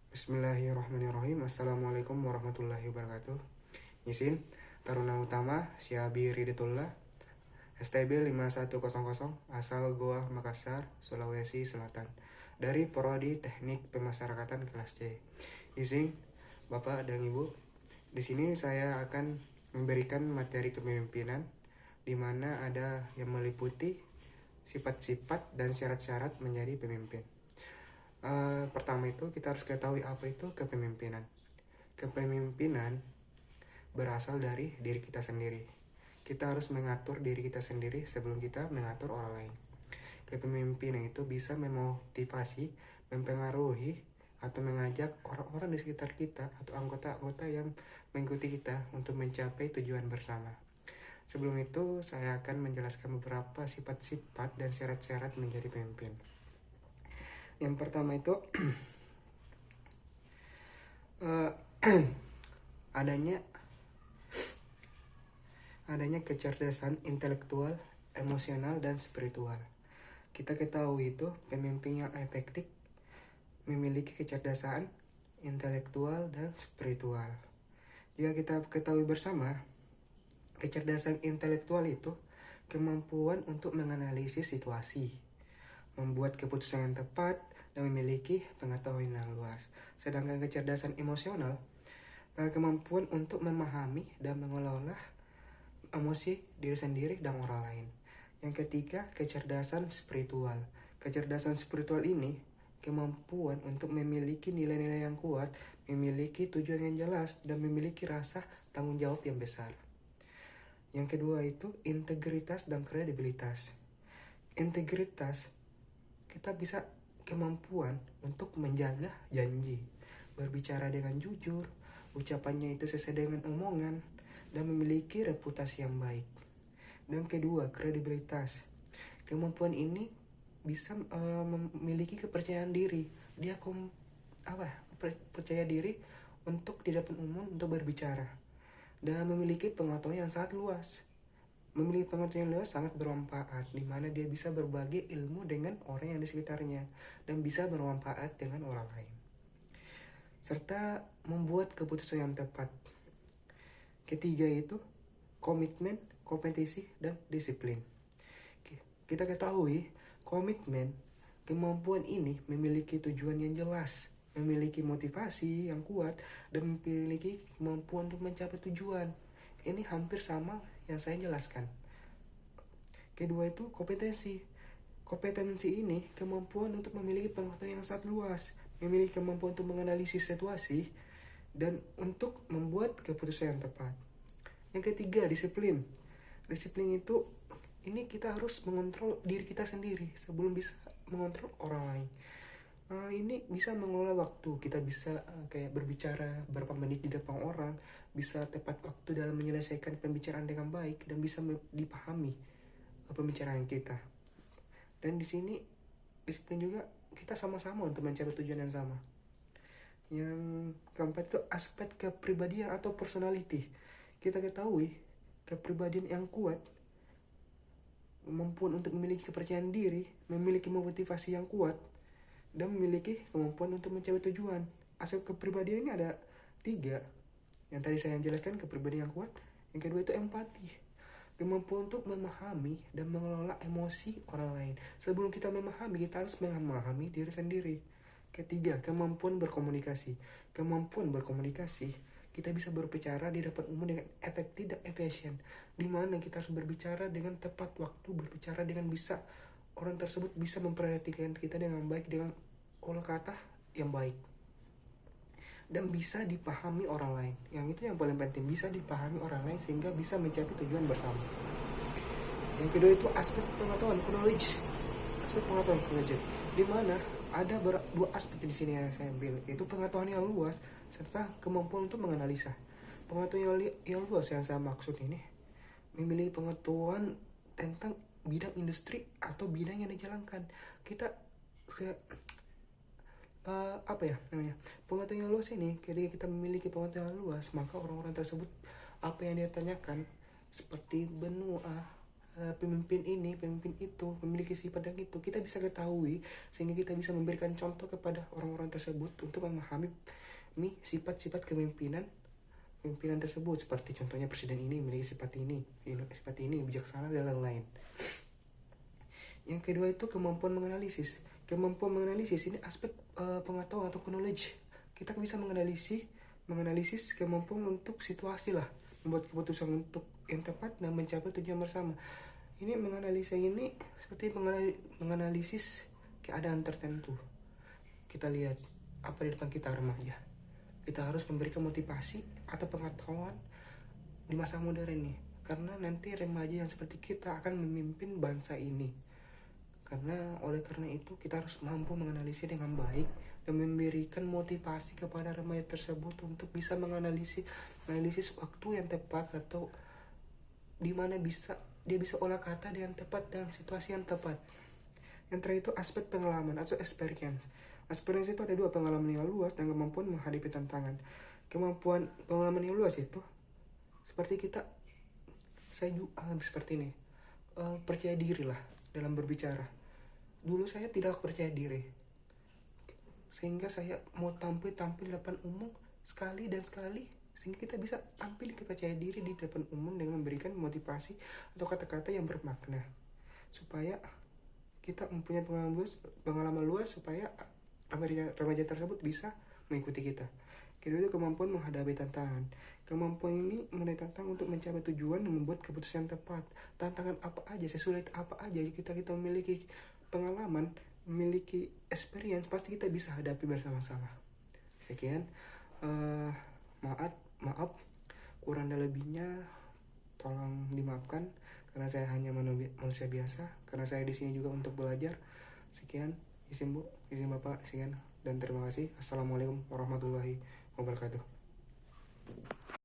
Bismillahirrahmanirrahim. Assalamualaikum warahmatullahi wabarakatuh. Izin Taruna Utama Syabi Riditullah, STB 5100, asal Goa, Makassar, Sulawesi Selatan, dari Prodi Teknik Pemasyarakatan kelas C. Izin Bapak dan Ibu, di sini saya akan memberikan materi kepemimpinan di mana ada yang meliputi sifat-sifat dan syarat-syarat menjadi pemimpin. Pertama itu kita harus ketahui apa itu kepemimpinan. Kepemimpinan berasal dari diri kita sendiri. Kita harus mengatur diri kita sendiri sebelum kita mengatur orang lain. Kepemimpinan itu bisa memotivasi, mempengaruhi, atau mengajak orang-orang di sekitar kita atau anggota-anggota yang mengikuti kita untuk mencapai tujuan bersama. Sebelum itu, saya akan menjelaskan beberapa sifat-sifat dan syarat-syarat menjadi pemimpin. Yang pertama itu adanya kecerdasan intelektual, emosional, dan spiritual. Kita ketahui itu pemimpin yang efektif memiliki kecerdasan intelektual dan spiritual. Jika kita ketahui bersama, kecerdasan intelektual itu kemampuan untuk menganalisis situasi, membuat keputusan yang tepat, dan memiliki pengetahuan yang luas. Sedangkan kecerdasan emosional, kemampuan untuk memahami dan mengelola emosi diri sendiri dan orang lain. Yang ketiga, kecerdasan spiritual. Kecerdasan spiritual ini kemampuan untuk memiliki nilai-nilai yang kuat, memiliki tujuan yang jelas, dan memiliki rasa tanggung jawab yang besar. Yang kedua itu integritas dan kredibilitas. Integritas, kita bisa kemampuan untuk menjaga janji, berbicara dengan jujur, ucapannya itu sesuai dengan omongan, dan memiliki reputasi yang baik. Dan kedua, kredibilitas. Kemampuan ini bisa memiliki kepercayaan diri. Dia percaya diri untuk di depan umum untuk berbicara, dan memiliki pengetahuan yang sangat luas. Memiliki pengetahuan yang luas sangat bermanfaat, di mana dia bisa berbagi ilmu dengan orang yang di sekitarnya dan bisa bermanfaat dengan orang lain, serta membuat keputusan yang tepat. Ketiga itu komitmen, kompetisi, dan disiplin. Kita ketahui komitmen, kemampuan ini memiliki tujuan yang jelas, memiliki motivasi yang kuat, dan memiliki kemampuan untuk mencapai tujuan. Ini hampir sama yang saya jelaskan. Kedua itu kompetensi. Kompetensi ini kemampuan untuk memiliki pengetahuan yang sangat luas, memiliki kemampuan untuk menganalisis situasi, dan untuk membuat keputusan yang tepat. Yang ketiga, disiplin. Disiplin itu, ini kita harus mengontrol diri kita sendiri sebelum bisa mengontrol orang lain. Ini bisa mengelola waktu. Kita bisa kayak berbicara berapa menit di depan orang, bisa tepat waktu dalam menyelesaikan pembicaraan dengan baik, dan bisa dipahami pembicaraan kita. Dan di sini disiplin juga kita sama-sama untuk mencapai tujuan yang sama. Yang keempat itu aspek kepribadian atau personality. Kita ketahui kepribadian yang kuat, kemampuan untuk memiliki kepercayaan diri, memiliki motivasi yang kuat, dan memiliki kemampuan untuk mencapai tujuan. Aspek kepribadian ini ada 3. Yang tadi saya jelaskan, kepribadian yang kuat. Yang kedua itu empati, kemampuan untuk memahami dan mengelola emosi orang lain. Sebelum kita memahami, kita harus memahami diri sendiri. Ketiga, kemampuan berkomunikasi. Kemampuan berkomunikasi, kita bisa berbicara di depan umum dengan efektif dan efisien, di mana kita harus berbicara dengan tepat waktu, berbicara dengan bisa orang tersebut bisa memperhatikan kita dengan baik, dengan olah kata yang baik, dan bisa dipahami orang lain. Yang itu yang paling penting, bisa dipahami orang lain sehingga bisa mencapai tujuan bersama. Yang kedua itu aspek pengetahuan, knowledge. Aspek pengetahuan, knowledge, di mana ada 2 aspek di sini yang saya ambil, yaitu pengetahuan yang luas serta kemampuan untuk menganalisa. Pengetahuan yang luas yang saya maksud ini memiliki pengetahuan tentang bidang industri atau bidang yang dijalankan. Pengetahuan yang luas ini, ketika kita memiliki pengetahuan yang luas, maka orang-orang tersebut apa yang dia tanyakan seperti benua, pemimpin ini, pemimpin itu memiliki sifat yang itu, kita bisa ketahui sehingga kita bisa memberikan contoh kepada orang-orang tersebut untuk memahami sifat-sifat pemimpinan tersebut. Seperti contohnya presiden ini memiliki sifat ini bijaksana dan lain-lain. Yang kedua itu kemampuan menganalisis. Kemampuan menganalisis ini aspek pengetahuan atau knowledge. Kita bisa menganalisis kemampuan untuk situasi lah, membuat keputusan untuk yang tepat dan mencapai tujuan bersama. Ini menganalisa ini seperti menganalisis keadaan tertentu. Kita lihat apa di depan kita remaja. Kita harus memberikan motivasi atau pengetahuan di masa modern nih. Karena nanti remaja yang seperti kita akan memimpin bangsa ini. Oleh karena itu kita harus mampu menganalisis dengan baik dan memberikan motivasi kepada remaja tersebut untuk bisa menganalisis waktu yang tepat atau di mana dia bisa olah kata dengan tepat dan situasi yang tepat. Yang terakhir itu aspek pengalaman atau experience. Experience itu ada dua, pengalaman yang luas dan kemampuan menghadapi tantangan. Kemampuan pengalaman yang luas itu seperti seperti ini, percaya diri lah dalam berbicara. Dulu saya tidak percaya diri, sehingga saya mau tampil di depan umum sekali, sehingga kita bisa tampil percaya diri di depan umum dengan memberikan motivasi atau kata-kata yang bermakna, supaya kita mempunyai pengalaman luas supaya remaja tersebut bisa mengikuti kita. Kedua itu kemampuan menghadapi tantangan. Kemampuan ini mengenai tantangan untuk mencapai tujuan dan membuat keputusan yang tepat. Tantangan apa aja, sesulit apa aja, kita memiliki pengalaman, memiliki experience, pasti kita bisa hadapi bersama-sama. Sekian, maaf kurang dan lebihnya tolong dimaafkan karena saya hanya manusia biasa, karena saya di sini juga untuk belajar. Sekian, izin Bapak, sekian dan terima kasih. Assalamualaikum warahmatullahi wabarakatuh.